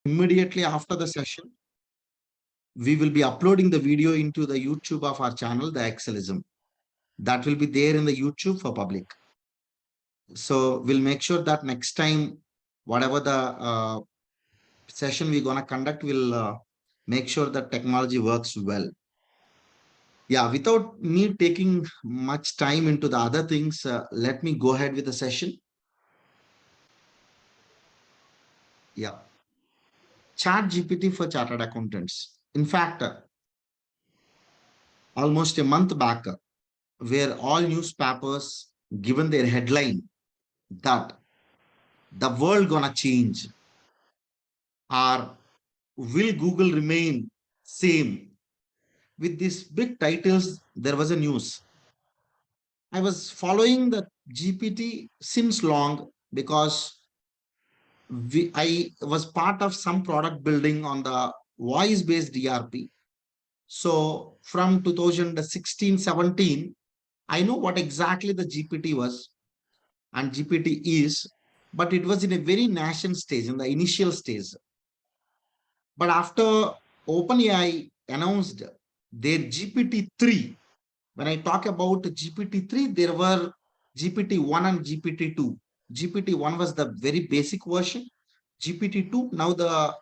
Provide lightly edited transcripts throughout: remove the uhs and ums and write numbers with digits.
Immediately after the session, we will be uploading the video into the YouTube of our channel, the Excelism. That will be there in the YouTube for public. So we'll make sure that next time, whatever the session we're going to conduct, we'll make sure that technology works well. Yeah, without me taking much time into the other things, let me go ahead with the session. Yeah. ChatGPT for chartered accountants. In fact, almost a month back, where all newspapers given their headline that the world gonna change, or will Google remain same? With these big titles, there was a news. I was following the GPT since long because I was part of some product building on the voice-based DRP. So from 2016-17, I know what exactly the GPT was and GPT is, but it was in a very nascent stage, in the initial stage. But after OpenAI announced their GPT-3, when I talk about GPT-3, there were GPT-1 and GPT-2. GPT-1 was the very basic version. GPT-2, now the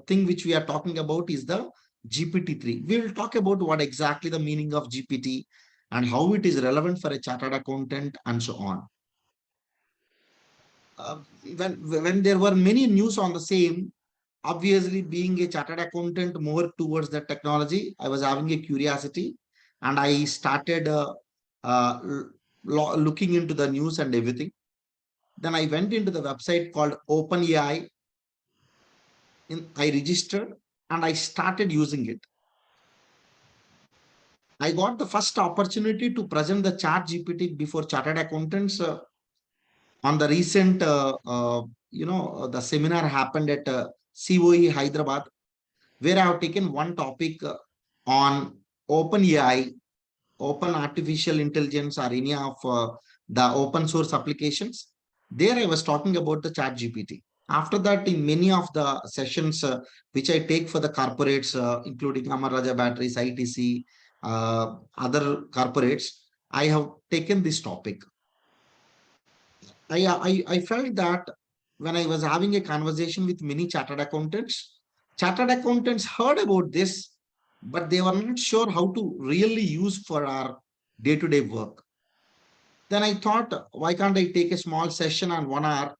thing which we are talking about is the GPT-3. We will talk about what exactly the meaning of GPT and how it is relevant for a chartered accountant and so on. Uh, when there were many news on the same, obviously being a chartered accountant more towards the technology, I was having a curiosity and I started uh, looking into the news and everything. Then I went into the website called OpenAI. I registered and I started using it. I got the first opportunity to present the chat GPT before chartered accountants on the recent, the seminar happened at COE Hyderabad, where I have taken one topic on OpenAI, open artificial intelligence, or any of the open source applications. There I was talking about the chat GPT. After that, in many of the sessions which I take for the corporates, including Amar Raja Batteries, ITC, other corporates, I have taken this topic. I felt that when I was having a conversation with many chartered accountants heard about this, but they were not sure how to really use for our day-to-day work. Then I thought, why can't I take a small session on 1 hour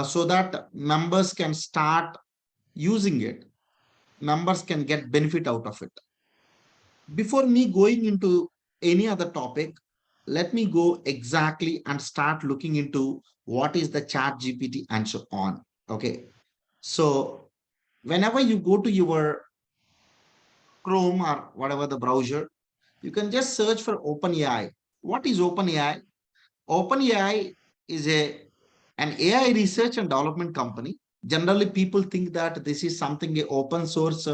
so that members can start using it? Members can get benefit out of it. Before me going into any other topic, let me go exactly and start looking into what is the chat GPT and so on. Okay. So whenever you go to your Chrome or whatever the browser, you can just search for OpenAI. What is OpenAI? OpenAI is an AI research and development company. Generally, people think that this is something a open source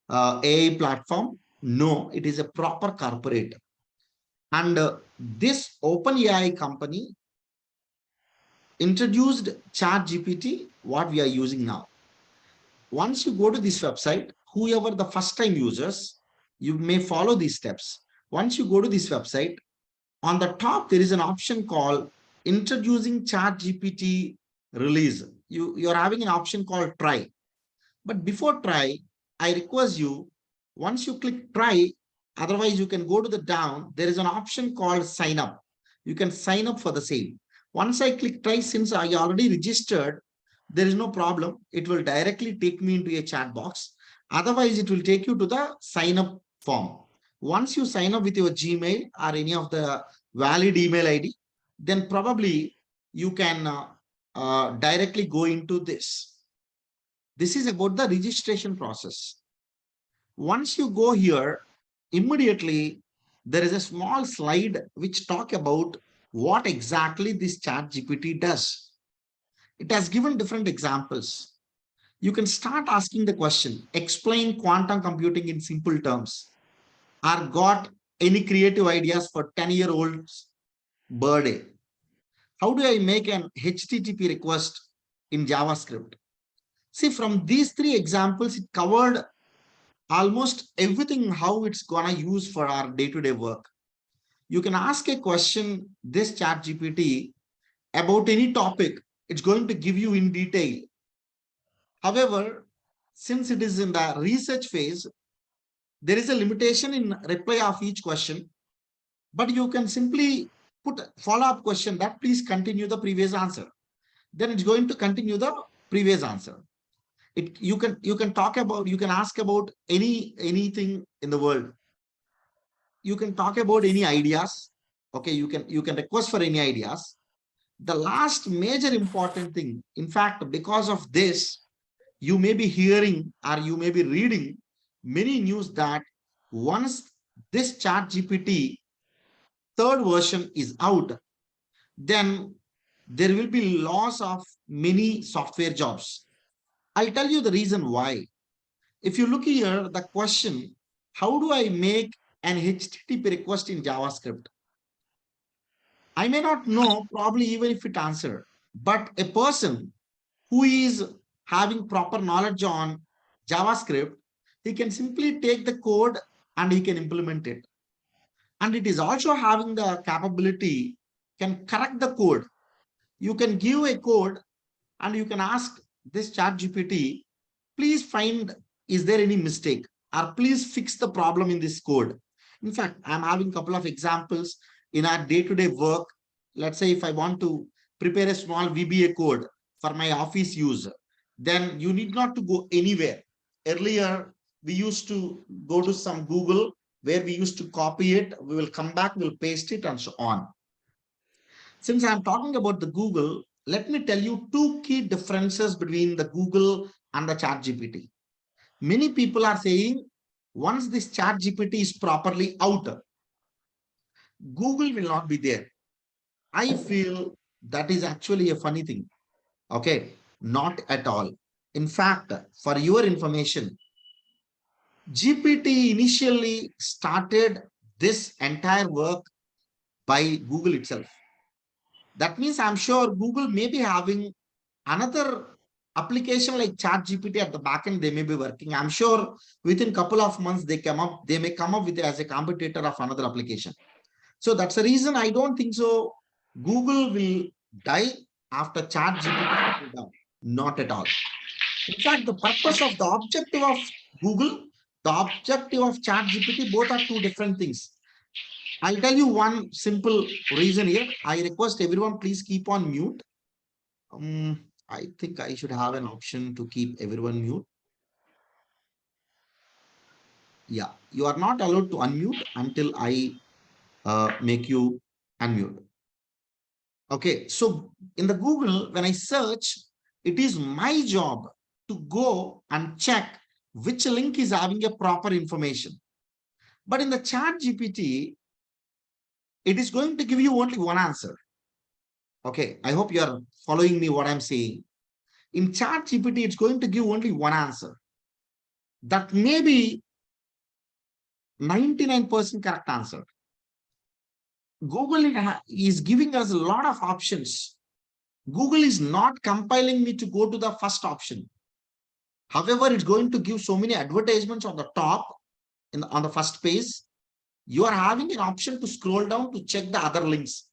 AI platform. No, it is a proper corporate. And this OpenAI company introduced ChatGPT, what we are using now. Once you go to this website, whoever the first time users, you may follow these steps. Once you go to this website, on the top, there is an option called introducing ChatGPT release. You're having an option called try. But before try, I request you, once you click try, otherwise you can go to the down, there is an option called sign up. You can sign up for the same. Once I click try, since I already registered, there is no problem. It will directly take me into a chat box. Otherwise, it will take you to the sign up form. Once you sign up with your Gmail or any of the valid email ID, then probably you can directly go into this. This is about the registration process. Once you go here, immediately there is a small slide which talk about what exactly this chat GPT does. It has given different examples. You can start asking the question, explain quantum computing in simple terms, or got any creative ideas for 10-year-old's birthday? How do I make an HTTP request in JavaScript? See, from these three examples, it covered almost everything, how it's gonna use for our day-to-day work. You can ask a question, this chat GPT, about any topic. It's going to give you in detail. However, since it is in the research phase, there is a limitation in reply of each question, but you can simply put a follow-up question that please continue the previous answer. Then it's going to continue the previous answer. You can talk about, you can ask about anything in the world. You can talk about any ideas. Okay, you can request for any ideas. The last major important thing, in fact, because of this, you may be hearing or you may be reading many news that once this chat GPT third version is out, then there will be loss of many software jobs. I'll tell you the reason why. If you look here, the question, how do I make an HTTP request in JavaScript? I may not know, probably even if it answered, but a person who is having proper knowledge on JavaScript, he can simply take the code and he can implement it. And it is also having the capability, can correct the code. You can give a code and you can ask this chat GPT, please find, is there any mistake, or please fix the problem in this code. In fact, I'm having a couple of examples in our day-to-day work. Let's say if I want to prepare a small VBA code for my office use, then you need not to go anywhere. Earlier, we used to go to some Google where we used to copy it. We will come back, we'll paste it and so on. Since I'm talking about the Google, let me tell you two key differences between the Google and the chat GPT. Many people are saying once this chat GPT is properly out, Google will not be there. I feel that is actually a funny thing. Okay, not at all. In fact, for your information, GPT initially started this entire work by Google itself. That means I'm sure Google may be having another application like ChatGPT at the backend. They may be working. I'm sure within a couple of months they may come up with it as a competitor of another application. So that's the reason I don't think so. Google will die after ChatGPT. Not at all. In fact, the purpose of the objective of Google, the objective of ChatGPT, both are two different things. I'll tell you one simple reason here. I request everyone, please keep on mute. I think I should have an option to keep everyone mute. Yeah, you are not allowed to unmute until I make you unmute. Okay, so in the Google, when I search, it is my job to go and check which link is having a proper information. But in the chat GPT, it is going to give you only one answer. Okay, I hope you are following me what I'm saying. In chat GPT, it's going to give only one answer. That may be 99% correct answer. Google is giving us a lot of options. Google is not compiling me to go to the first option. However, it's going to give so many advertisements on the top, on the first page. You are having an option to scroll down to check the other links.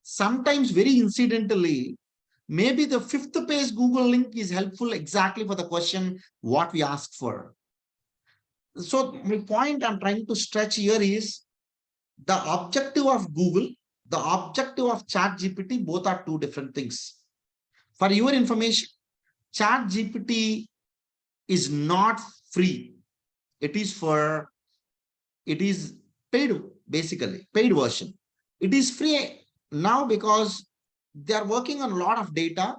Sometimes very incidentally, maybe the fifth page Google link is helpful exactly for the question what we asked for. So my point I'm trying to stretch here is the objective of Google, the objective of ChatGPT, both are two different things. For your information, ChatGPT is not free. It is paid, basically, paid version. It is free now because they are working on a lot of data.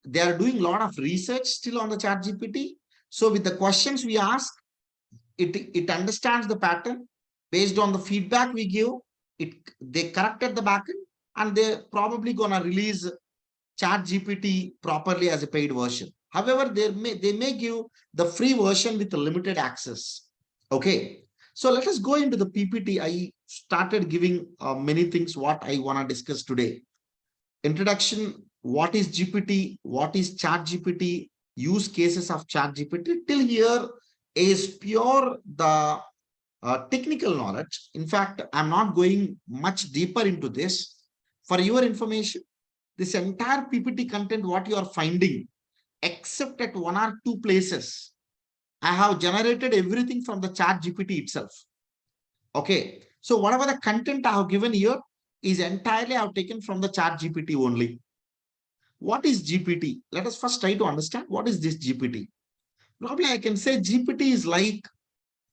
They are doing a lot of research still on the ChatGPT. So with the questions we ask, it understands the pattern based on the feedback we give. They corrected the backend and they're probably gonna release ChatGPT properly as a paid version. However, they may give the free version with a limited access. Okay, so let us go into the PPT. I started giving many things what I want to discuss today. Introduction, what is GPT, what is ChatGPT, use cases of ChatGPT. Till here is pure the technical knowledge. In fact, I'm not going much deeper into this. For your information, this entire PPT content, what you are finding, except at one or two places, I have generated everything from the ChatGPT itself. Okay. So whatever the content I have given here is entirely I have taken from the ChatGPT only. What is GPT? Let us first try to understand what is this GPT. Probably I can say GPT is like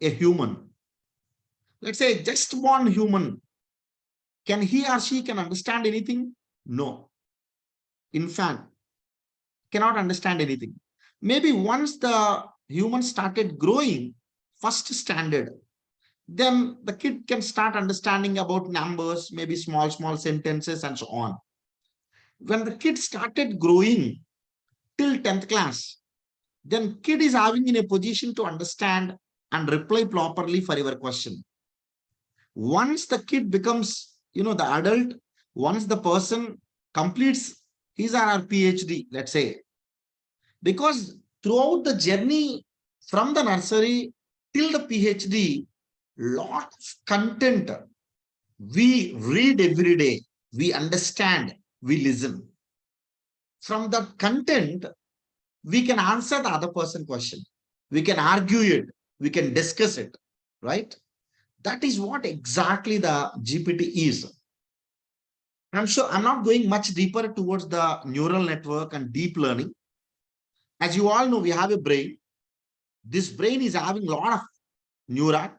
a human. Let's say just one human. Can he or she can understand anything? No. In fact, cannot understand anything. Maybe once the human started growing, first standard, then the kid can start understanding about numbers, maybe small sentences and so on. When the kid started growing till 10th class, then kid is having in a position to understand and reply properly for your question. Once the kid becomes, the adult, once the person completes his or her PhD, let's say, because throughout the journey from the nursery till the PhD, lot of content we read every day, we understand, we listen. From that content, we can answer the other person question. We can argue it. We can discuss it, right? That is what exactly the GPT is. I'm sure I'm not going much deeper towards the neural network and deep learning. As you all know, we have a brain. This brain is having a lot of neurons,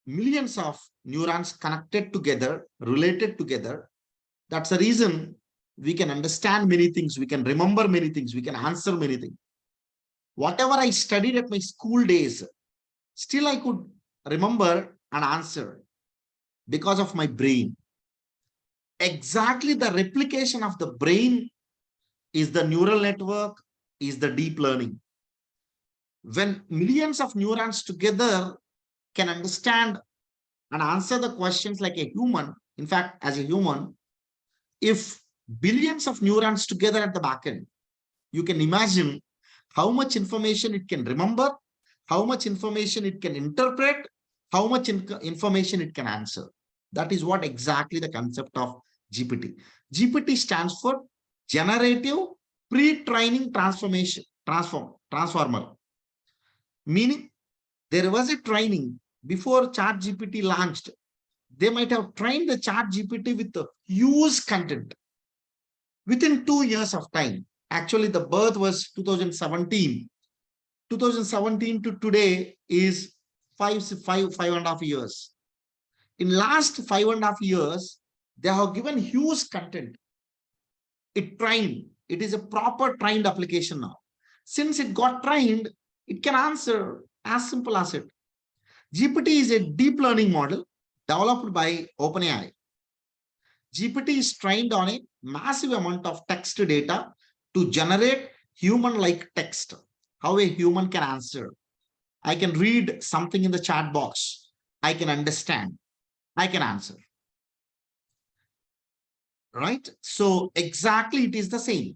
millions of neurons connected together, related together. That's the reason we can understand many things. We can remember many things. We can answer many things. Whatever I studied at my school days, still I could remember and answer because of my brain. Exactly the replication of the brain is the neural network, is the deep learning. When millions of neurons together can understand and answer the questions like a human, in fact, as a human, if billions of neurons together at the back end, you can imagine how much information it can remember, how much information it can interpret, how much information it can answer. That is what exactly the concept of GPT. GPT stands for Generative Pre-Training Transformer. Meaning, there was a training before ChatGPT launched. They might have trained the ChatGPT with the huge content within 2 years of time. Actually, the birth was 2017. 2017 to today is five and a half years. In last 5.5 years, they have given huge content. It trained. It is a proper trained application now. Since it got trained, it can answer as simple as it. GPT is a deep learning model developed by OpenAI. GPT is trained on a massive amount of text data to generate human-like text. How a human can answer. I can read something in the chat box. I can understand. I can answer. Right? So exactly it is the same.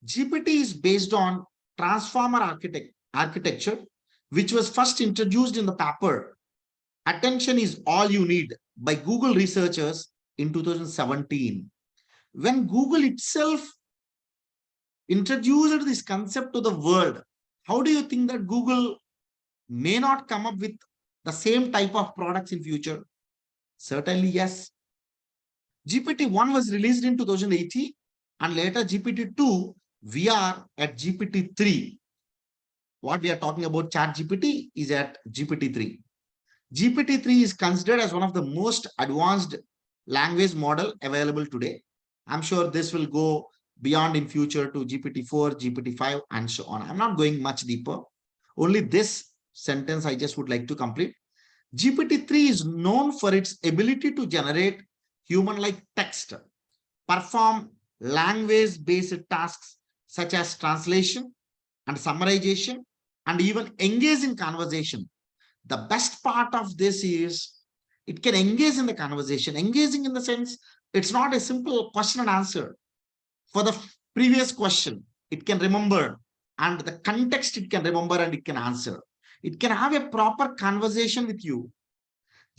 GPT is based on transformer architecture, which was first introduced in the paper Attention is All You Need by Google researchers in 2017. When Google itself introduced this concept to the world, how do you think that Google may not come up with the same type of products in future? Certainly, yes. GPT-1 was released in 2018 and later GPT-2, we are at GPT-3. What we are talking about ChatGPT is at GPT-3. GPT-3 is considered as one of the most advanced language model available today. I'm sure this will go beyond in future to GPT-4, GPT-5, and so on. I'm not going much deeper. Only this sentence I just would like to complete. GPT-3 is known for its ability to generate human-like text, perform language-based tasks such as translation and summarization, and even engage in conversation. The best part of this is it can engage in the conversation. Engaging in the sense, it's not a simple question and answer. For the previous question, it can remember, and the context it can remember and it can answer. It can have a proper conversation with you.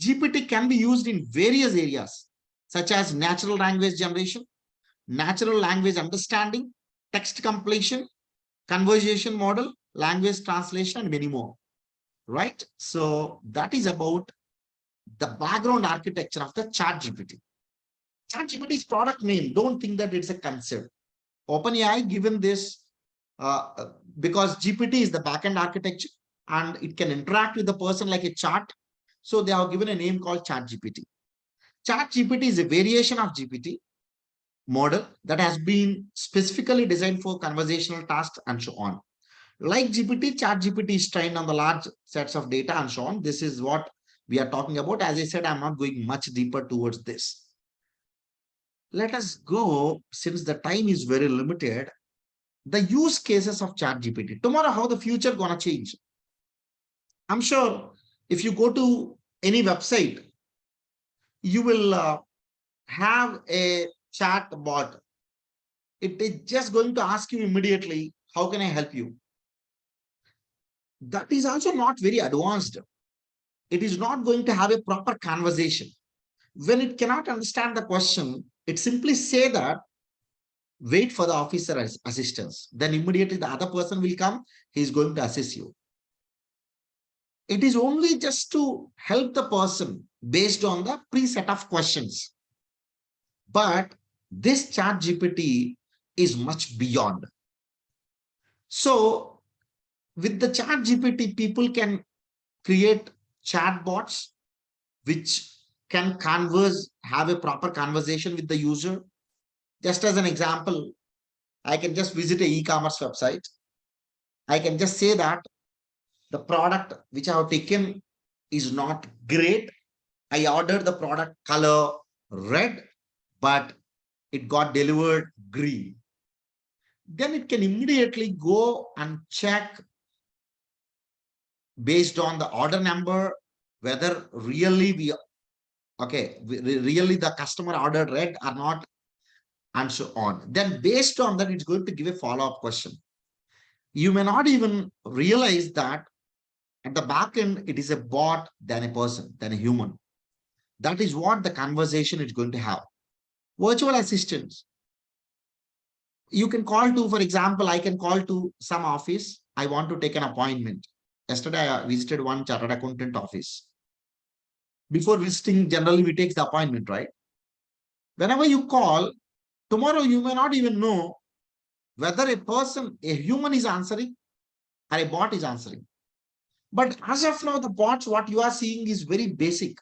GPT can be used in various areas, such as natural language generation, natural language understanding, text completion, conversation model, language translation, and many more. Right? So that is about the background architecture of the ChatGPT. ChatGPT's product name, don't think that it's a concept. OpenAI given this because GPT is the backend architecture and it can interact with the person like a chat. So they have given a name called ChatGPT. ChatGPT is a variation of GPT model that has been specifically designed for conversational tasks and so on. Like GPT, ChatGPT is trained on the large sets of data and so on. This is what we are talking about. As I said, I'm not going much deeper towards this. Let us go, since the time is very limited, the use cases of ChatGPT. Tomorrow, how the future gonna change? I'm sure if you go to any website, you will have a chat bot. It is just going to ask you immediately, how can I help you? That is also not very advanced. It is not going to have a proper conversation. When it cannot understand the question, it simply say that, wait for the officer assistance. Then immediately the other person will come, he is going to assist you. It is only just to help the person based on the preset of questions. But this chat GPT is much beyond. So with the chat GPT, people can create chatbots which can converse, have a proper conversation with the user. Just as an example, I can just visit an e-commerce website. I can just say that the product which I have taken is not great. I ordered the product color red, but it got delivered green. Then it can immediately go and check based on the order number, whether really really the customer ordered red or not, and so on. Then based on that, it's going to give a follow-up question. You may not even realize that at the back end, it is a bot than a person, than a human. That is what the conversation is going to have. Virtual assistants. You can call to, for example, I can call to some office. I want to take an appointment. Yesterday, I visited one chartered accountant office. Before visiting, generally we take the appointment, right? Whenever you call, tomorrow you may not even know whether a human is answering or a bot is answering. But as of now, the bots, what you are seeing is very basic.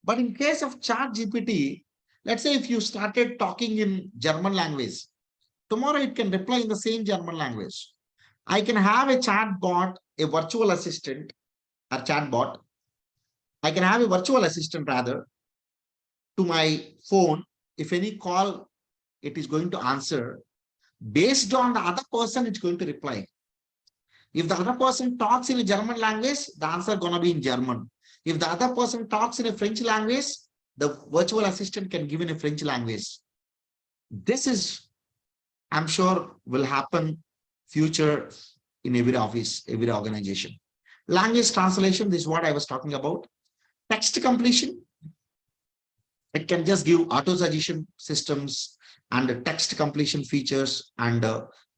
But in case of chat GPT, let's say if you started talking in German language, tomorrow it can reply in the same German language. I can have a chat bot, a virtual assistant or chat bot. I can have a virtual assistant rather to my phone. If any call, it is going to answer. Based on the other person, it's going to reply. If the other person talks in a German language, the answer is going to be in German. If the other person talks in a French language, the virtual assistant can give in a French language. This is, I'm sure, will happen future in every office, every organization. Language translation, this is what I was talking about. Text completion, it can just give auto suggestion systems and text completion features, and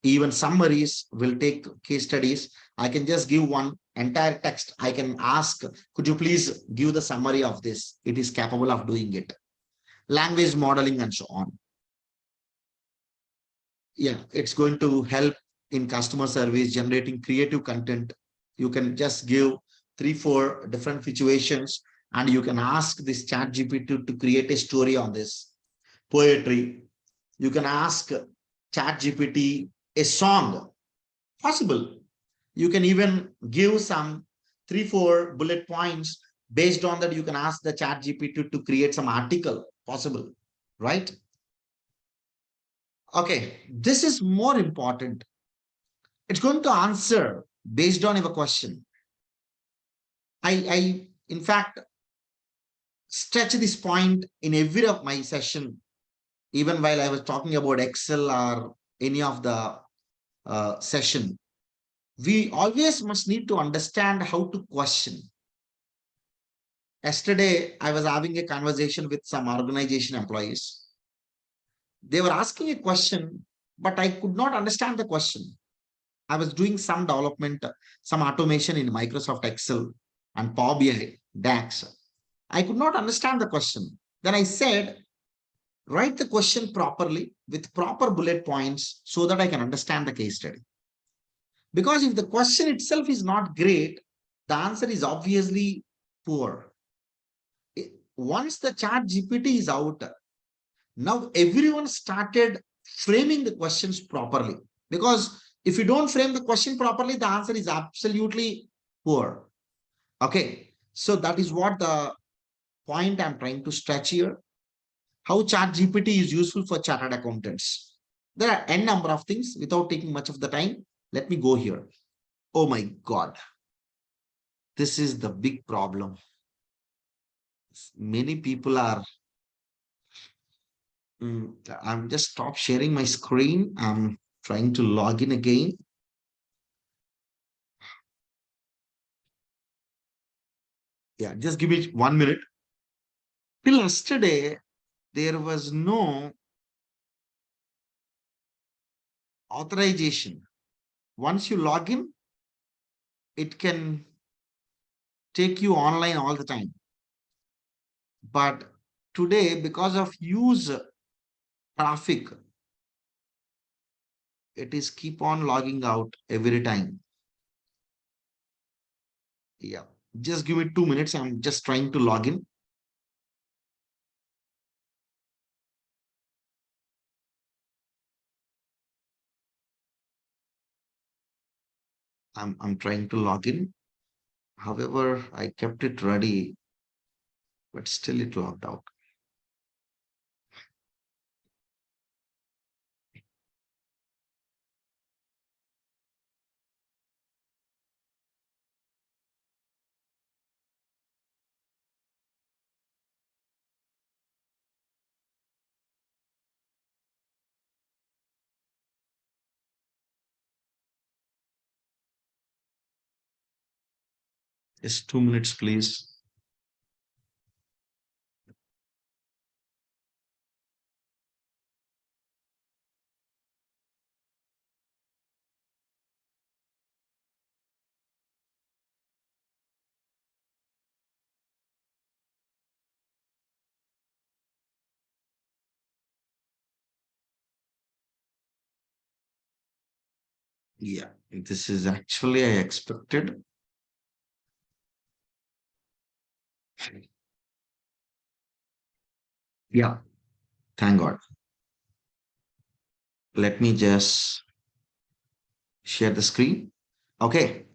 even summaries will take case studies. I can just give one entire text. I can ask, could you please give the summary of this? It is capable of doing it. Language modeling and so on. Yeah, it's going to help in customer service, generating creative content. You can just give 3-4 different situations and you can ask this chat GPT to create a story on this. Poetry. You can ask chat GPT a song. Possible. You can even give some 3-4 bullet points. Based on that, you can ask the chat GPT to create some article. Possible, right? Okay, this is more important. It's going to answer based on your question. I in fact, stretch this point in every of my session, even while I was talking about Excel or any of the session, we always must need to understand how to question. Yesterday, I was having a conversation with some organization employees. They were asking a question, but I could not understand the question. I was doing some development, some automation in Microsoft Excel and Power BI, DAX. I could not understand the question. Then I said, write the question properly with proper bullet points so that I can understand the case study. Because if the question itself is not great, the answer is obviously poor. Once the chat GPT is out, now everyone started framing the questions properly. Because if you don't frame the question properly, the answer is absolutely poor. Okay, so that is what the point I'm trying to stretch here. How chat GPT is useful for chartered accountants. There are n number of things. Without taking much of the time, let me go here. Oh my God. This is the big problem. Many people are I'm just stop sharing my screen. I'm trying to log in again. Yeah, just give me 1 minute. Till yesterday, there was no authorization. Once you log in, it can take you online all the time. But today, because of huge traffic, it is keep on logging out every time. Yeah, just give me 2 minutes. I'm just trying to log in. I'm trying to log in. However, I kept it ready, but still it logged out. Just 2 minutes, please. Yeah, this is actually I expected. Yeah, thank God. Let me just share the screen. Okay,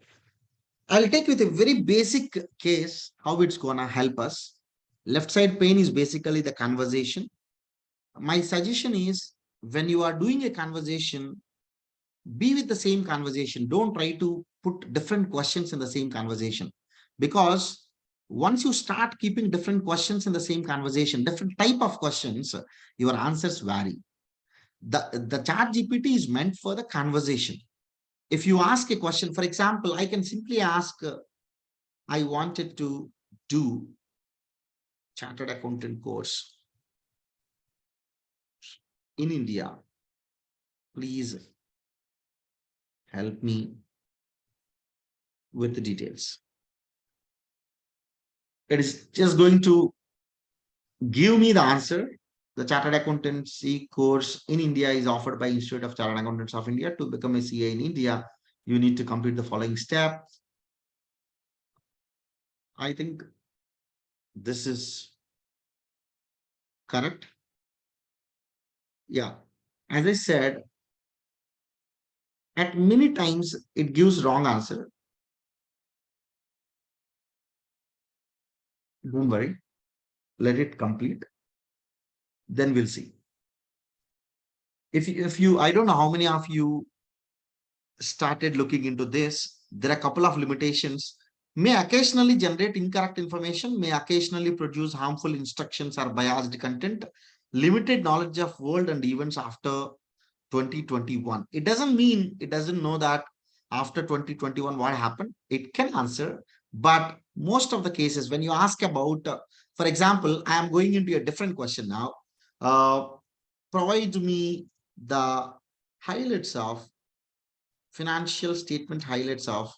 I'll take with a very basic case how it's gonna help us. Left side pane is basically the conversation. My suggestion is when you are doing a conversation, be with the same conversation. Don't try to put different questions in the same conversation, because once you start keeping different questions in the same conversation, different type of questions, your answers vary. The chat GPT is meant for the conversation. If you ask a question, for example, I can simply ask, I wanted to do chartered accountant course in India. Please help me with the details. It is just going to give me the answer. The chartered accountancy course in India is offered by Institute of Chartered Accountants of India. To become a CA in India, you need to complete the following steps. I think this is correct. Yeah. As I said, at many times it gives wrong answer. Don't worry. Let it complete. Then we'll see. If you, I don't know how many of you started looking into this. There are a couple of limitations. May occasionally generate incorrect information, may occasionally produce harmful instructions or biased content, limited knowledge of world and events after 2021. It doesn't mean it doesn't know that after 2021 what happened. It can answer, but most of the cases when you ask about, for example, I am going into a different question now. Uh, Provide me the highlights of financial statement, highlights of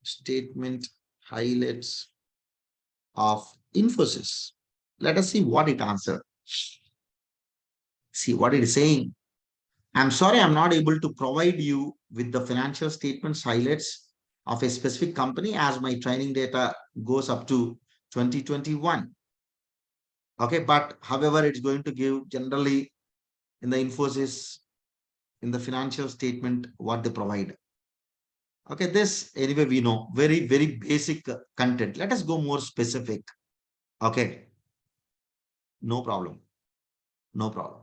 statement, highlights of Infosys. Let us see what it answered. See what it is saying. I'm sorry, I'm not able to provide you with the financial statements highlights of a specific company as my training data goes up to 2021. Okay, but however, it's going to give generally in the Infosys, in the financial statement, what they provide. Okay, this anyway, we know very, very basic content. Let us go more specific. Okay, no problem. No problem.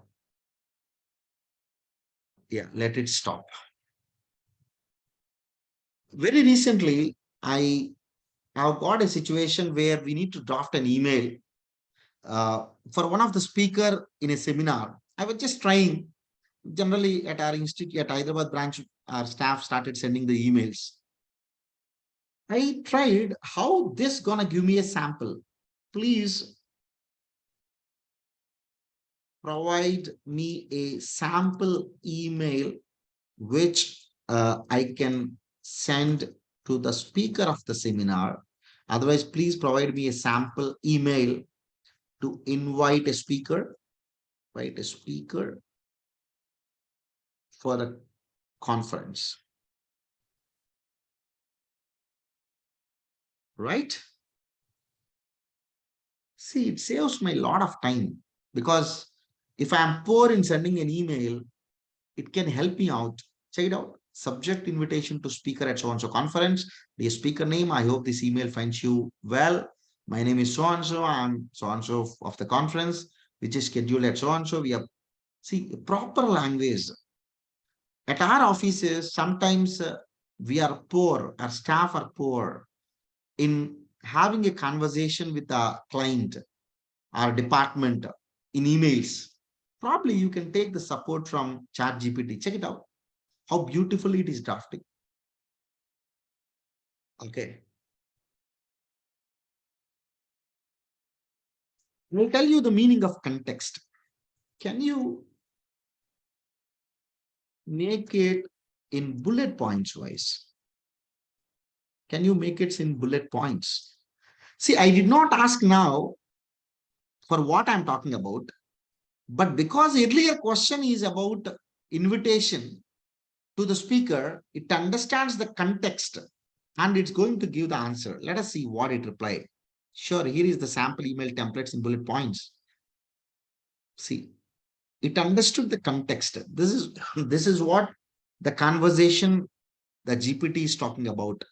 Yeah, let it stop. Very recently, I have got a situation where we need to draft an email for one of the speaker in a seminar. I was just trying. Generally, at our institute, at Hyderabad branch, our staff started sending the emails. I tried how this gonna give me a sample. Please provide me a sample email which I can send to the speaker of the seminar. Otherwise, please provide me a sample email to invite a speaker, right? A speaker for the conference, right? See, it saves me a lot of time because if I'm poor in sending an email, it can help me out. Check it out. Subject invitation to speaker at so and so conference. The speaker name. I hope this email finds you well. My name is so and so. I'm so and so of the conference, which is scheduled at so and so. We have see proper language. At our offices, sometimes we are poor, our staff are poor in having a conversation with a client, our department in emails. Probably you can take the support from ChatGPT. Check it out. How beautifully it is drafting. Okay. I'll tell you the meaning of context. Can you make it in bullet points wise? Can you make it in bullet points? See, I did not ask now for what I'm talking about, but because earlier question is about invitation to the speaker, it understands the context and it's going to give the answer. Let us see what it replied. Sure, here is the sample email templates in bullet points. See, it understood the context. This is what the conversation the GPT is talking about.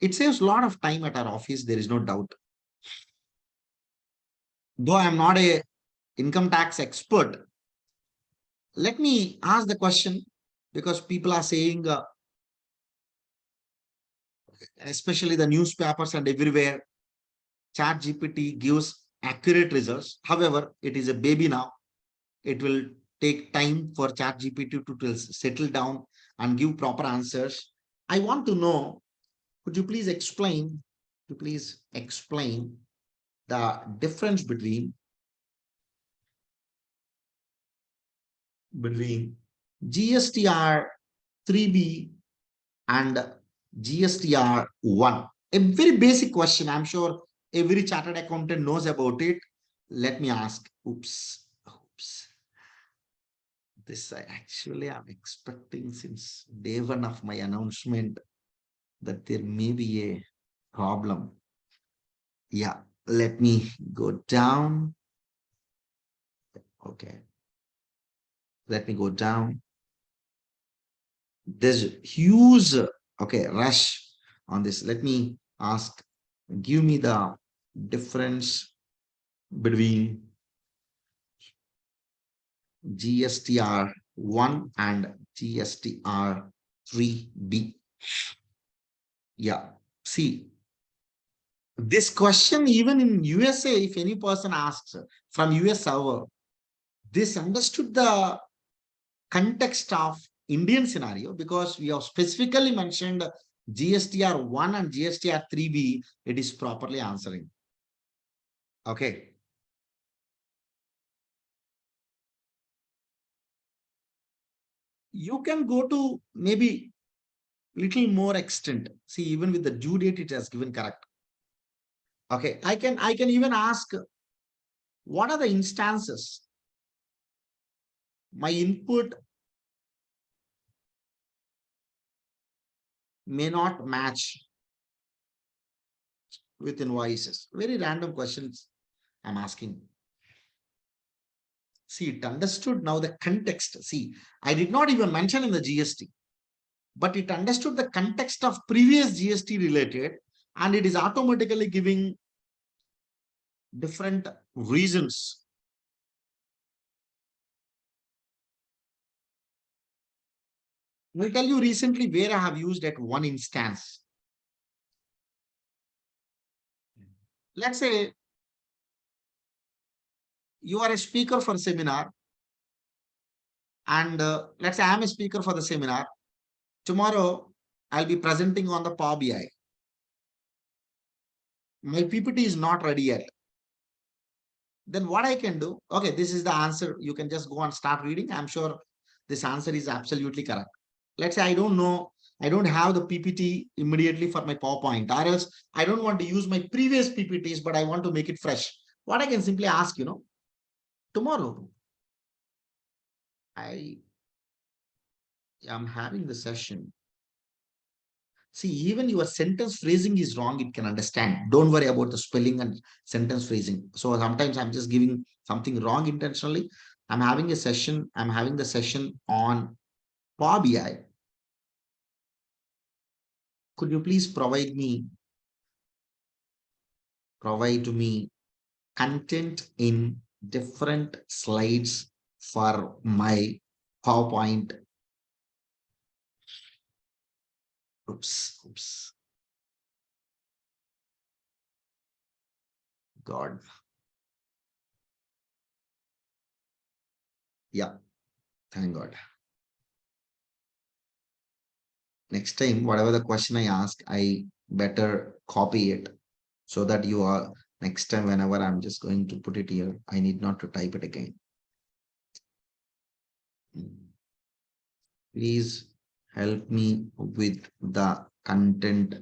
It saves a lot of time at our office. There is no doubt. Though I'm not a income tax expert, let me ask the question because people are saying, especially the newspapers and everywhere, ChatGPT gives accurate results. However, it is a baby now. It will take time for ChatGPT to settle down and give proper answers. I want to know, could you please explain, the difference between GSTR 3B and GSTR 1? A very basic question. I'm sure every chartered accountant knows about it. Let me ask. Oops. This I actually am expecting since day one of my announcement that there may be a problem. Yeah, let me go down. Okay, let me go down. There's huge, okay, rush on this. Let me ask, give me the difference between GSTR 1 and GSTR 3B. Yeah, see, This question, even in USA, if any person asks from US server, this understood the context of Indian scenario because we have specifically mentioned GSTR 1 and GSTR 3B, it is properly answering. Okay. You can go to maybe little more extent. See, even with the due date, it has given correct. Okay, I can even ask what are the instances my input may not match with invoices. Very random questions I'm asking. See, it understood now the context. See, I did not even mention in the GST, but it understood the context of previous GST related, and it is automatically giving different reasons. I'll tell you recently where I have used at one instance. Let's say you are a speaker for a seminar, and let's say I'm a speaker for the seminar. Tomorrow, I'll be presenting on the Power BI. My PPT is not ready yet. Then what I can do, okay, this is the answer. You can just go and start reading. I'm sure this answer is absolutely correct. Let's say I don't know, I don't have the PPT immediately for my PowerPoint, or else I don't want to use my previous PPTs, but I want to make it fresh. What I can simply ask, tomorrow I am having the session. See, even your sentence phrasing is wrong, it can understand. Don't worry about the spelling and sentence phrasing. So sometimes I'm just giving something wrong intentionally. I'm having the session on Power BI. Could you please provide to me content in different slides for my PowerPoint? Oops. God. Yeah, thank God. Next time, whatever the question I ask, I better copy it so that you are next time whenever I'm just going to put it here, I need not to type it again. Please help me with the content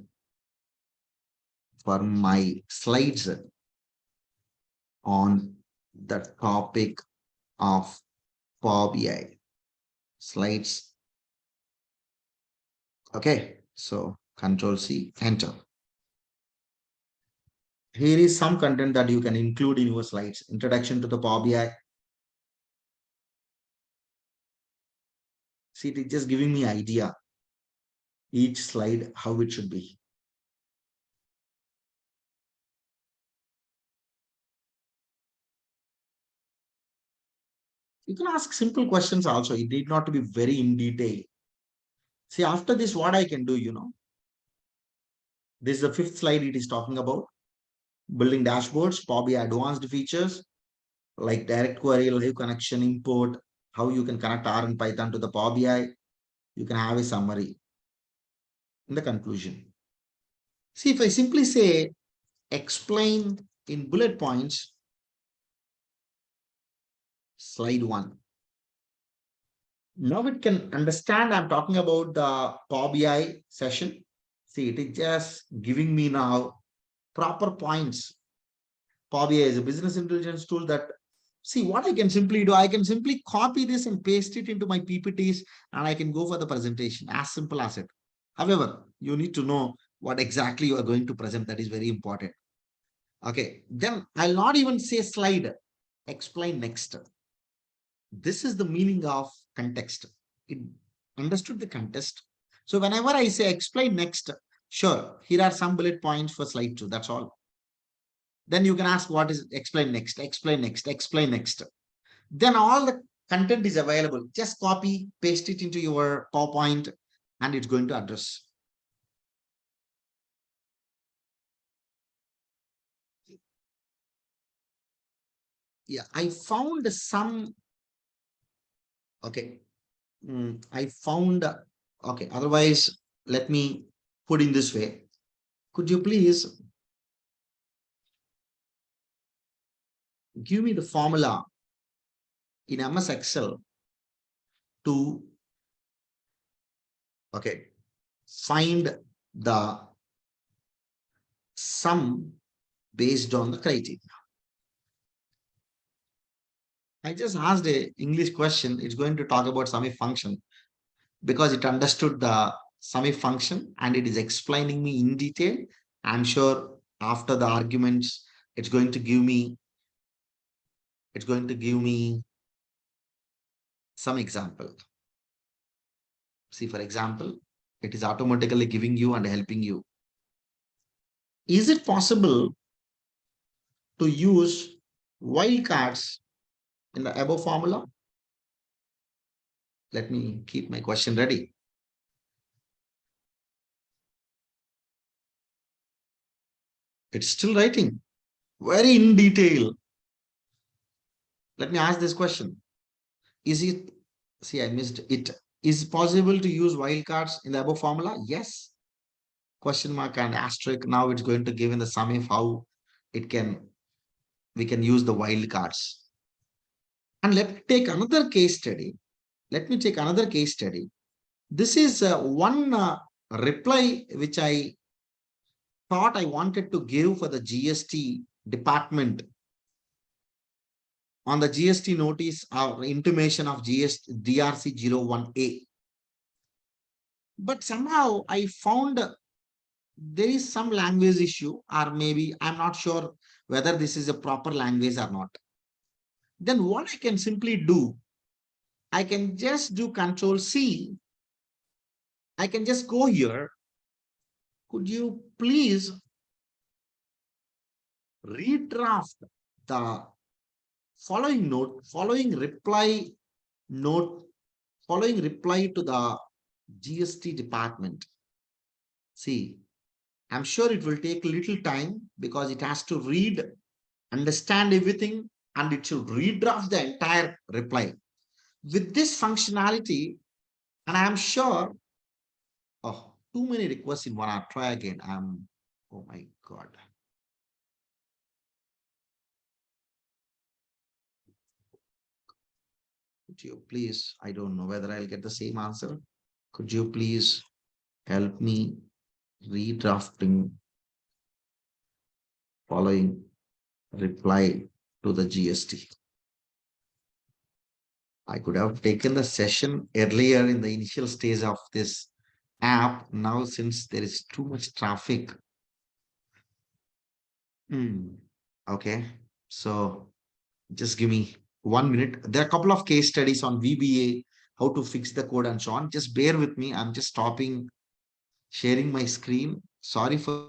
for my slides on the topic of Power BI. Slides. Okay, so Control C, enter. Here is some content that you can include in your slides. Introduction to the Power BI. See, it is just giving me idea. Each slide, how it should be. You can ask simple questions also. It need not to be very in detail. See, after this, what I can do, this is the fifth slide it is talking about. Building dashboards, Power BI advanced features like direct query, live connection, import, how you can connect R and Python to the Power BI. You can have a summary in the conclusion. See, if I simply say explain in bullet points, slide 1. Now it can understand I'm talking about the Power BI session. See, it is just giving me now proper points. Power BI is a business intelligence tool that, see what I can simply do. I can simply copy this and paste it into my PPTs and I can go for the presentation, as simple as it. However, you need to know what exactly you are going to present. That is very important. Okay, then I'll not even say slide, explain next. This is the meaning of context. It understood the context. So whenever I say explain next, sure, here are some bullet points for slide 2. That's all. Then you can ask what is explain next, explain next, explain next. Then all the content is available. Just copy, paste it into your PowerPoint, and it's going to address. Yeah, I found some. Okay. I found, okay. Otherwise, let me put in this way. Could you please give me the formula in MS Excel to, okay, find the sum based on the criteria. I just asked a English question. It's going to talk about sum if function because it understood the sum if function and it is explaining me in detail. I'm sure after the arguments, it's going to give me, it's going to give me some example. See, for example, it is automatically giving you and helping you. Is it possible to use wildcards in the above formula? Let me keep my question ready. It's still writing very in detail. Let me ask this question. Is it, see, I missed it. Is it possible to use wildcards in the above formula? Yes. Question mark and asterisk. Now it's going to give in the sum if how it can, we can use the wildcards. And let me take another case study. Let me take another case study. This is one reply which I thought I wanted to give for the GST department on the GST notice or intimation of GST DRC 01A. But somehow I found there is some language issue, or maybe I'm not sure whether this is a proper language or not. Then what I can simply do, I can just do Control C. I can just go here. Could you please redraft the following note, note, following reply to the GST department. See, I'm sure it will take a little time because it has to read, understand everything, and it should redraft the entire reply. With this functionality, and I'm sure, oh, too many requests in one hour. Try again. Oh my God. Could you please, I don't know whether I'll get the same answer. Could you please help me redrafting following reply to the GST? I could have taken the session earlier in the initial stage of this app. Now, since there is too much traffic. Okay. So just give me 1 minute. There are a couple of case studies on VBA, how to fix the code and so on. Just bear with me. I'm just stopping sharing my screen. Sorry for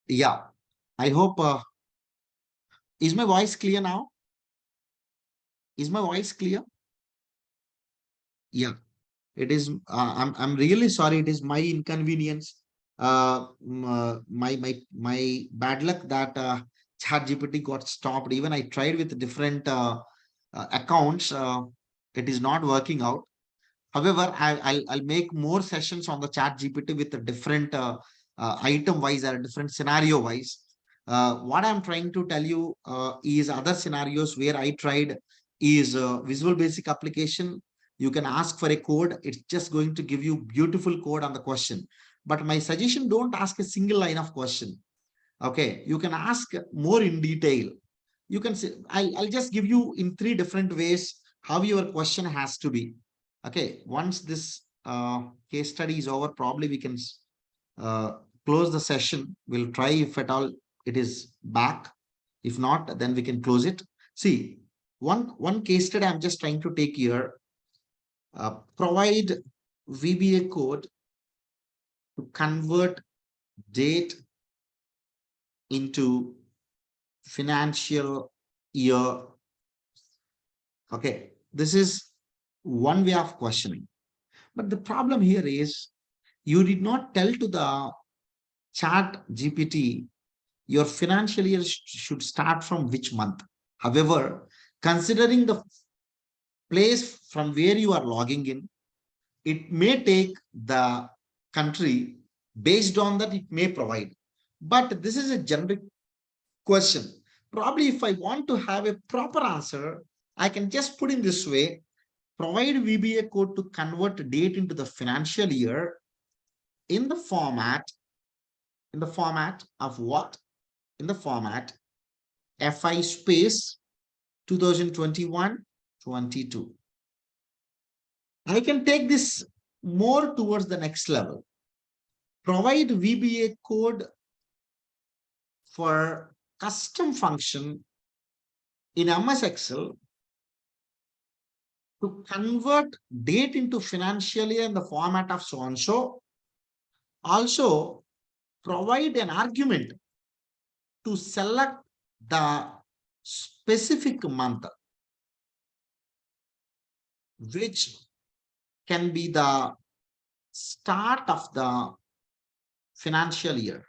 Yeah, I hope, is my voice clear now? Is my voice clear? Yeah. It is, I'm really sorry. It is my inconvenience. My bad luck that ChatGPT got stopped. Even I tried with different accounts. It is not working out. However, I'll make more sessions on the chat GPT with a different item wise or a different scenario wise. What I'm trying to tell you is other scenarios where I tried is Visual Basic application. You can ask for a code. It's just going to give you beautiful code on the question. But my suggestion, don't ask a single line of question. Okay, you can ask more in detail. You can say, I'll just give you in three different ways how your question has to be. Okay, once this case study is over, probably we can uh, close the session. We'll try if at all it is back. If not, then we can close it. See, one case study I'm just trying to take here. Provide VBA code to convert date into financial year. Okay, this is one way of questioning. But the problem here is you did not tell to the chat GPT your financial year should start from which month. However, considering the place from where you are logging in, it may take the country based on that it may provide. But this is a generic question. Probably if I want to have a proper answer, I can just put in this way, provide VBA code to convert date into the financial year in the format, of what? In the format FI space 2021-22. I can take this more towards the next level. Provide VBA code for custom function in MS Excel to convert date into financial year in the format of so and so. Also, provide an argument to select the specific month, which can be the start of the financial year.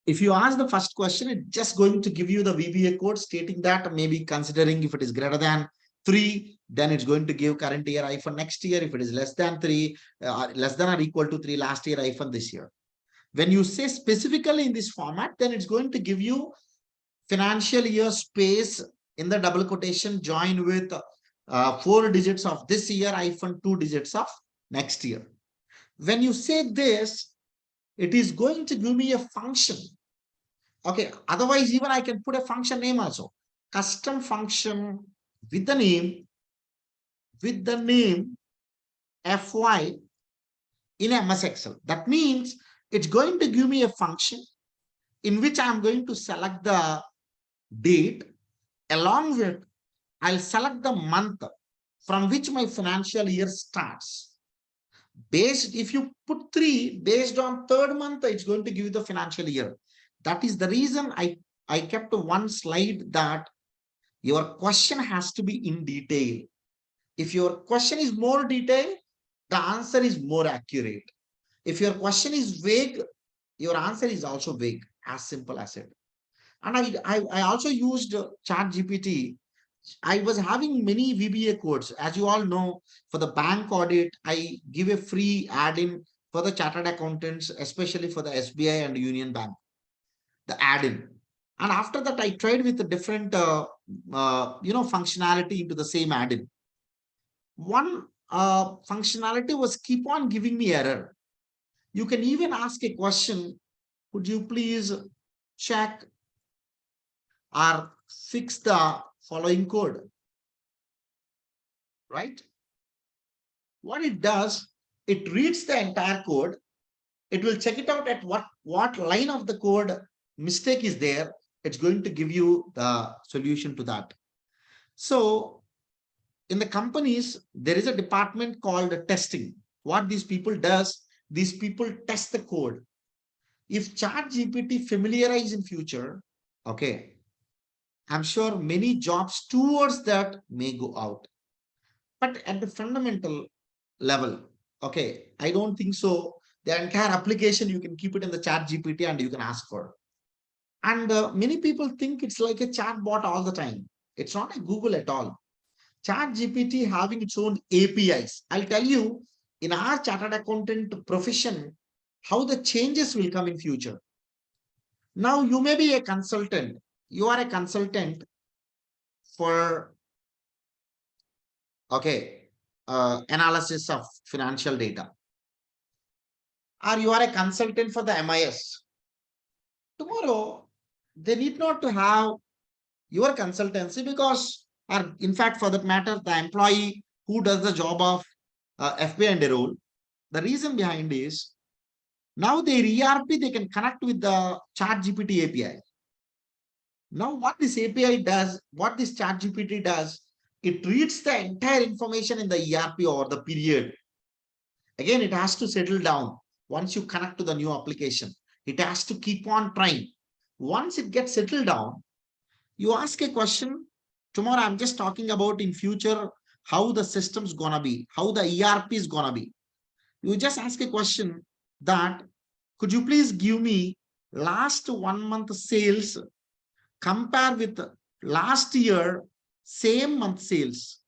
If you ask the first question, it's just going to give you the VBA code stating that, maybe considering if it is greater than 3, then it's going to give current year iPhone next year. If it is less than 3, less than or equal to 3 last year iPhone this year. When you say specifically in this format, then it's going to give you financial year space in the double quotation join with 4 digits of this year iPhone, 2 digits of next year. When you say this, it is going to give me a function. Okay, otherwise even I can put a function name also. Custom function with the name FY in MS Excel. That means it's going to give me a function in which I'm going to select the date, along with I'll select the month from which my financial year starts. Based, if you put 3, based on 3rd month, it's going to give you the financial year. That is the reason I kept one slide that your question has to be in detail. If your question is more detailed, the answer is more accurate. If your question is vague, your answer is also vague, as simple as it. And I also used Chat GPT. I was having many VBA codes. As you all know, for the bank audit, I give a free add-in for the chartered accountants, especially for the SBI and Union Bank, the add-in. And after that, I tried with a different, functionality into the same add-in. One functionality was keep on giving me error. You can even ask a question, could you please check or fix the following code, right? What it does, it reads the entire code. It will check it out at what line of the code mistake is there. It's going to give you the solution to that. So in the companies, there is a department called testing. What these people does, These people test the code. If ChatGPT familiarize in future, okay, I'm sure many jobs towards that may go out. But at the fundamental level, okay, I don't think so. The entire application, you can keep it in the ChatGPT and you can ask for. And many people think it's like a chat bot all the time. It's not a Google at all. ChatGPT having its own APIs. I'll tell you, in our chartered accountant profession, how the changes will come in future. Now you may be a consultant. You are a consultant for, okay, analysis of financial data, or you are a consultant for the MIS. Tomorrow, they need not to have your consultancy because, or in fact, for that matter, the employee who does the job of FBA and a role, the reason behind is now their ERP, they can connect with the ChatGPT API. Now, what this API does, what this ChatGPT does, it reads the entire information in the ERP over the period. Again, it has to settle down once you connect to the new application. It has to keep on trying. Once it gets settled down, you ask a question. Tomorrow, I'm just talking about in future how the system's gonna be, how the ERP is gonna be. You just ask a question that, could you please give me last 1 month sales compare with last year same month sales?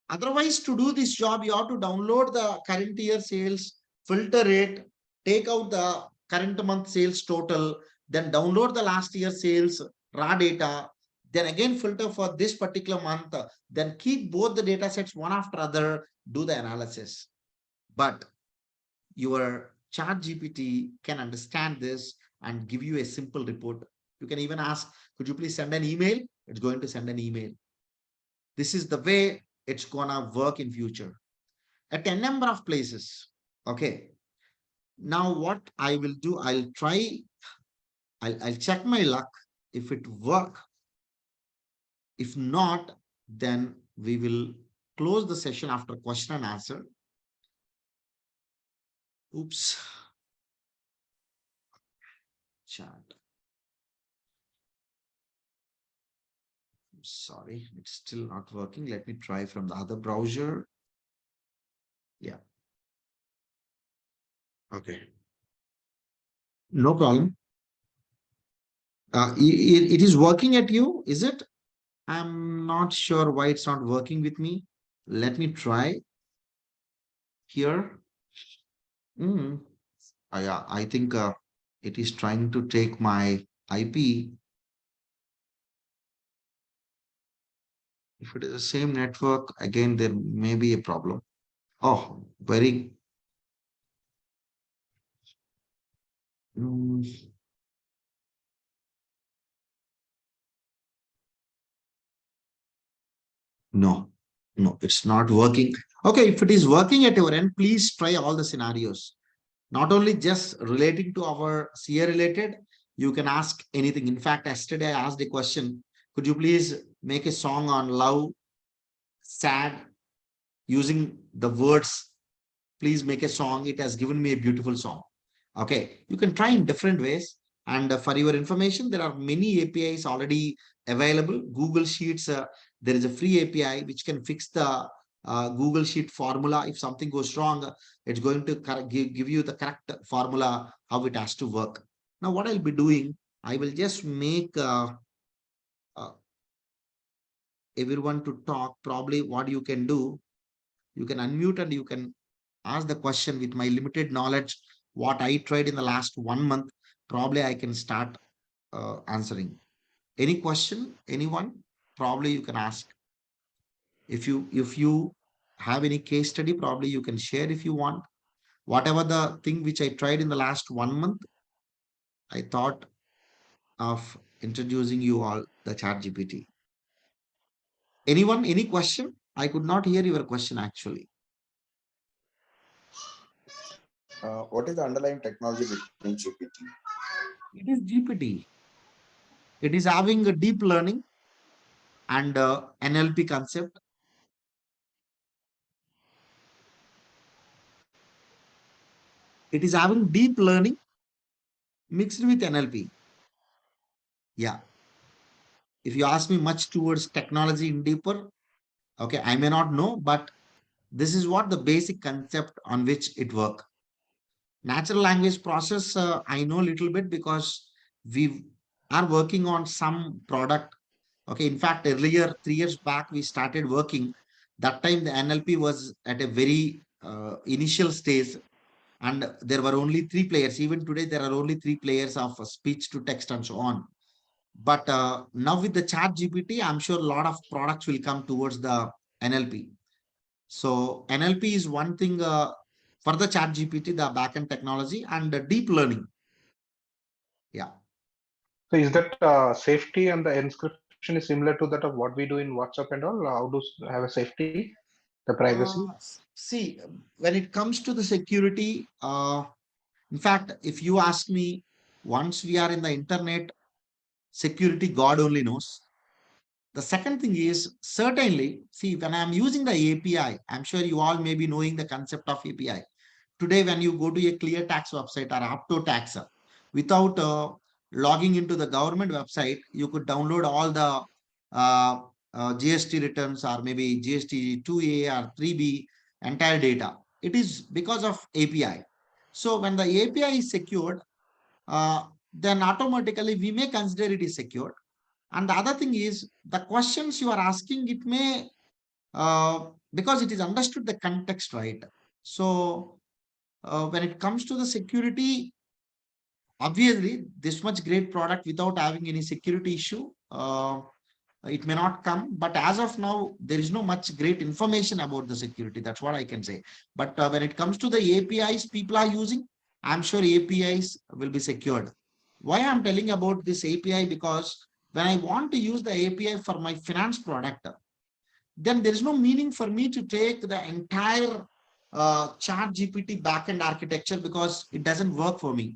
Otherwise, to do this job, you have to download the current year sales, filter it, take out the current month sales total, then download the last year sales raw data, then again filter for this particular month, then keep both the data sets one after other, do the analysis. But your chat GPT can understand this and give you a simple report. You can even ask, could you please send an email? It's going to send an email. This is the way it's gonna work in future at a number of places. Okay. Now what I will do, I'll try, I'll check my luck if it work. If not, then we will close the session after question and answer. Oops. Chat. Sorry, it's still not working. Let me try from the other browser. Yeah. Okay. No problem. It is working at you, is it? I'm not sure why it's not working with me. Let me try here. Mm. Yeah, I think it is trying to take my IP. If it is the same network, again, there may be a problem. Oh, very. Mm, no, no, it's not working. Okay, if it is working at your end, please try all the scenarios. Not only just relating to our CA related, you can ask anything. In fact, yesterday I asked a question, could you please make a song on love, sad, using the words, please make a song. It has given me a beautiful song. Okay, you can try in different ways. And for your information, there are many APIs already available. Google Sheets, there is a free API which can fix the Google Sheet formula. If something goes wrong, it's going to give you the correct formula, how it has to work. Now, what I'll be doing, I will just make uh, everyone to talk. Probably what you can do, you can unmute and you can ask the question. With my limited knowledge, what I tried in the last 1 month, probably I can start answering. Any question, anyone? Probably you can ask. If you have any case study, probably you can share if you want. Whatever the thing which I tried in the last 1 month, I thought of introducing you all the chat GPT. Anyone, any question? I could not hear your question actually. What is the underlying technology behind GPT? It is GPT. It is having a deep learning and NLP concept. It is having deep learning mixed with NLP. Yeah. If you ask me much towards technology in deeper, okay, I may not know, but this is what the basic concept on which it works. Natural language process, I know a little bit because we are working on some product. Okay, in fact, earlier, 3 years back, we started working. That time, the NLP was at a very initial stage, and there were only three players. Even today, there are only three players of speech to text and so on. But now with the chat GPT, I'm sure a lot of products will come towards the NLP. So NLP is one thing for the chat GPT, the backend technology and the deep learning. Yeah. So is that safety and the encryption is similar to that of what we do in WhatsApp and all? How do have a safety, the privacy? See, when it comes to the security, in fact, if you ask me, once we are in the internet, security, God only knows. The second thing is certainly, see, when I'm using the API, I'm sure you all may be knowing the concept of API. Today, when you go to a clear tax website or Apto tax, without logging into the government website, you could download all the GST returns or maybe GST 2A or 3B entire data. It is because of API. So when the API is secured, then automatically we may consider it is secured. And the other thing is the questions you are asking, it may, because it is understood the context, right? So when it comes to the security, obviously this much great product without having any security issue, it may not come. But as of now, there is no much great information about the security. That's what I can say. But when it comes to the APIs people are using, I'm sure APIs will be secured. Why I'm telling about this API? Because when I want to use the API for my finance product, then there is no meaning for me to take the entire chat GPT backend architecture because it doesn't work for me.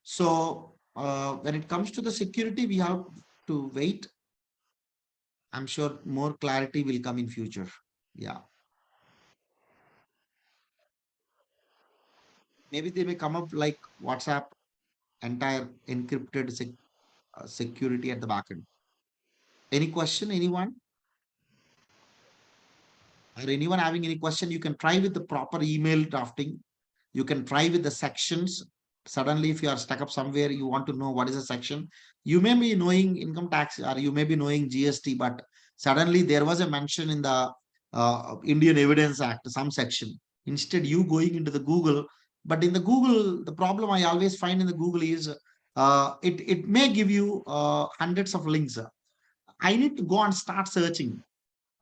So when it comes to the security, we have to wait. I'm sure more clarity will come in future. Yeah. Maybe they may come up like WhatsApp, entire encrypted security at the backend. Any question, anyone? Or anyone having any question, you can try with the proper email drafting. You can try with the sections. Suddenly, if you are stuck up somewhere, you want to know what is a section. You may be knowing income tax or you may be knowing GST, but suddenly there was a mention in the Indian Evidence Act, some section. Instead, you going into the Google, but in the Google, the problem I always find in the Google is it may give you hundreds of links. I need to go and start searching.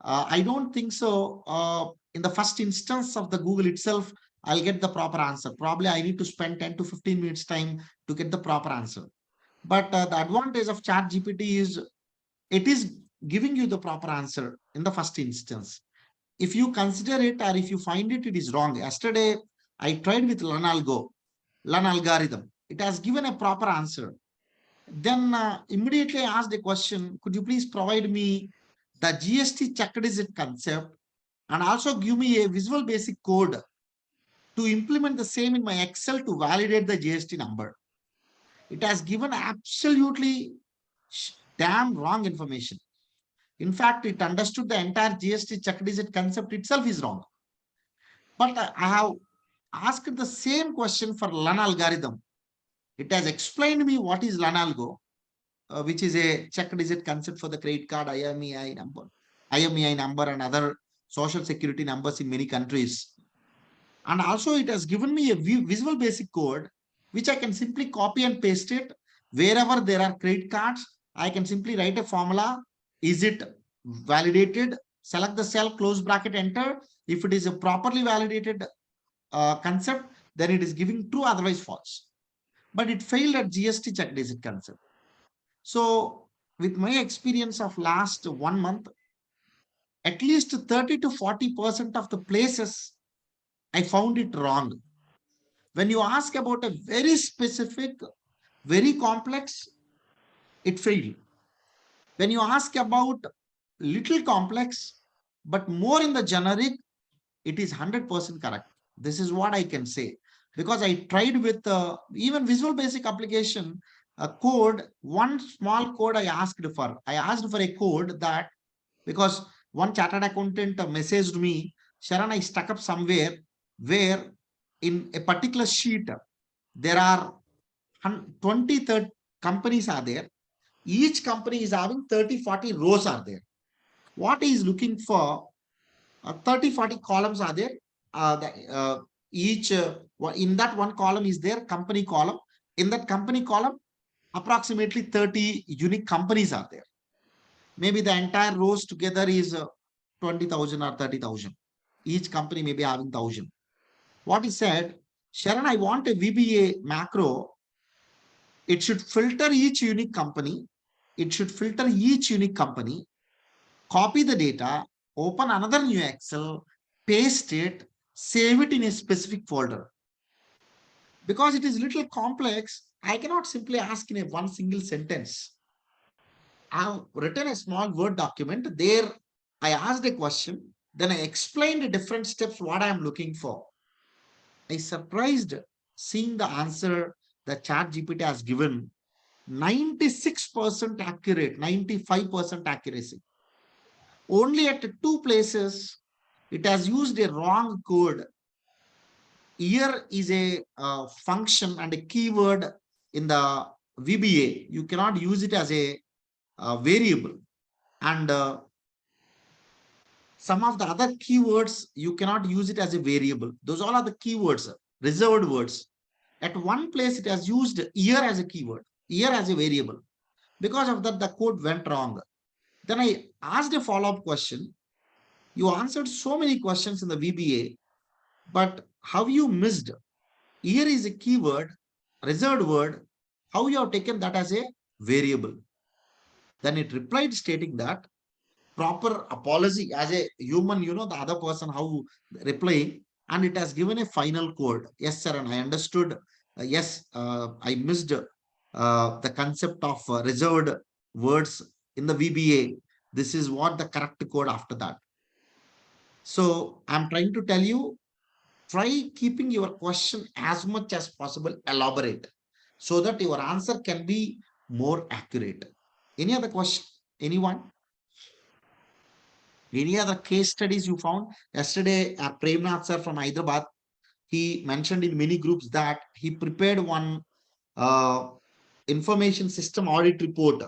I don't think so. In the first instance of the Google itself, I'll get the proper answer. Probably I need to spend 10 to 15 minutes time to get the proper answer. But the advantage of chat GPT is it is giving you the proper answer in the first instance. If you consider it or if you find it, it is wrong. Yesterday, I tried with Learn algorithm. It has given a proper answer. Then immediately I asked a question, could you please provide me the GST check digit concept and also give me a visual basic code to implement the same in my Excel to validate the GST number. It has given absolutely damn wrong information. In fact, it understood the entire GST check digit concept itself is wrong. But I have asked the same question for Learn algorithm. It has explained me what is Learn algo, which is a check digit concept for the credit card, IMEI number and other social security numbers in many countries. And also it has given me a visual basic code, which I can simply copy and paste it. Wherever there are credit cards, I can simply write a formula. Is it validated? Select the cell, close bracket, enter. If it is a properly validated concept, then it is giving true, otherwise false. But it failed at GST check digit concept. So with my experience of last 1 month, at least 30 to 40% of the places, I found it wrong. When you ask about a very specific, very complex, it failed. When you ask about little complex, but more in the generic, it is 100% correct. This is what I can say. because I tried with even Visual Basic application, a code, one small code I asked for. I asked for a code that, because one chartered accountant messaged me, Sharan, I stuck up somewhere where in a particular sheet, there are 20, 30 companies are there. Each company is having 30, 40 rows are there. What he is looking for, 30, 40 columns are there. Each in that one column is there company column. In that company column, approximately 30 unique companies are there. Maybe the entire rows together is 20,000 or 30,000. Each company may be having 1,000. What he said, Sharon, I want a VBA macro. It should filter each unique company. It should filter each unique company, copy the data, open another new Excel, paste it, save it in a specific folder. Because it is little complex, I cannot simply ask in a one single sentence. I have written a small Word document. There, I asked a question, then I explained the different steps what I am looking for. I surprised seeing the answer that ChatGPT has given, 96% accurate, 95% accuracy. Only at two places it has used a wrong code. Here is a function and a keyword in the VBA. You cannot use it as a variable. And some of the other keywords, you cannot use it as a variable. Those all are the keywords, reserved words. At one place, it has used year as a keyword, year as a variable. Because of that, the code went wrong. Then I asked a follow-up question. You answered so many questions in the VBA, but how you missed? Here is a keyword, reserved word. How you have taken that as a variable? Then it replied stating that proper apology as a human, the other person how replying, and it has given a final code. Yes, sir, and I understood. Yes, I missed the concept of reserved words in the VBA. This is what the correct code after that. So I'm trying to tell you, try keeping your question as much as possible elaborate so that your answer can be more accurate. Any other question? Anyone? Any other case studies you found? Yesterday, Premnath sir from Hyderabad, he mentioned in many groups that he prepared one uh, information system audit report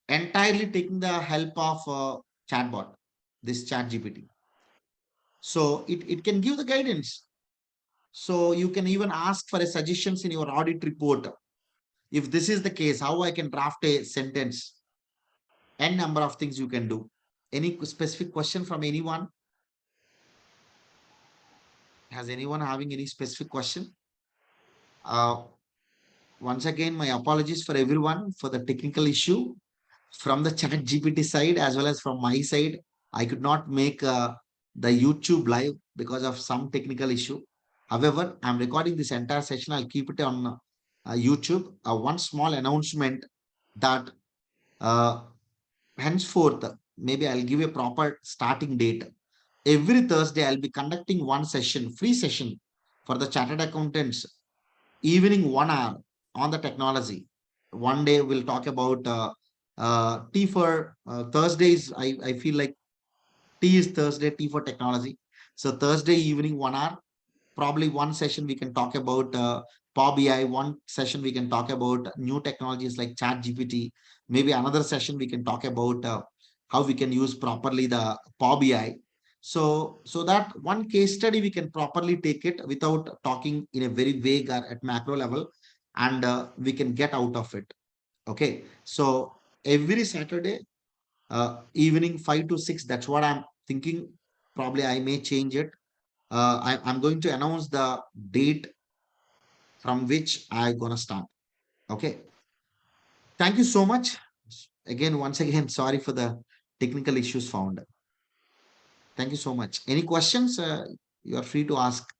entirely taking the help of chatbot, this chat GPT. So it can give the guidance. So you can even ask for a suggestions in your audit report. If this is the case, how I can draft a sentence, n number of things you can do. Any specific question from anyone? Has anyone having any specific question? Once again, my apologies for everyone for the technical issue from the chat GPT side as well as from my side. I could not make the YouTube live because of some technical issue. However, I'm recording this entire session. I'll keep it on YouTube. One small announcement that uh, henceforth, maybe I'll give a proper starting date. Every Thursday, I'll be conducting one session, free session for the chartered accountants, evening 1 hour on the technology. One day we'll talk about T for Thursdays. I feel like T is Thursday, T for technology. So Thursday evening 1 hour, probably one session we can talk about Power BI, one session we can talk about new technologies like Chat GPT. Maybe another session we can talk about how we can use properly the Power BI. So that one case study we can properly take it without talking in a very vague or at macro level, and we can get out of it. Okay, so every Saturday evening 5 to 6, that's what I'm thinking. Probably I may change it. I'm going to announce the date from which I'm gonna start. Okay. Thank you so much. Again, once again, sorry for the technical issues found. Thank you so much. Any questions? You are free to ask.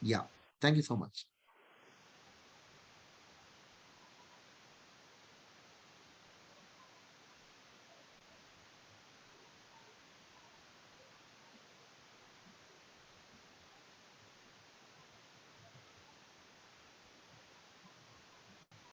Yeah. Thank you so much.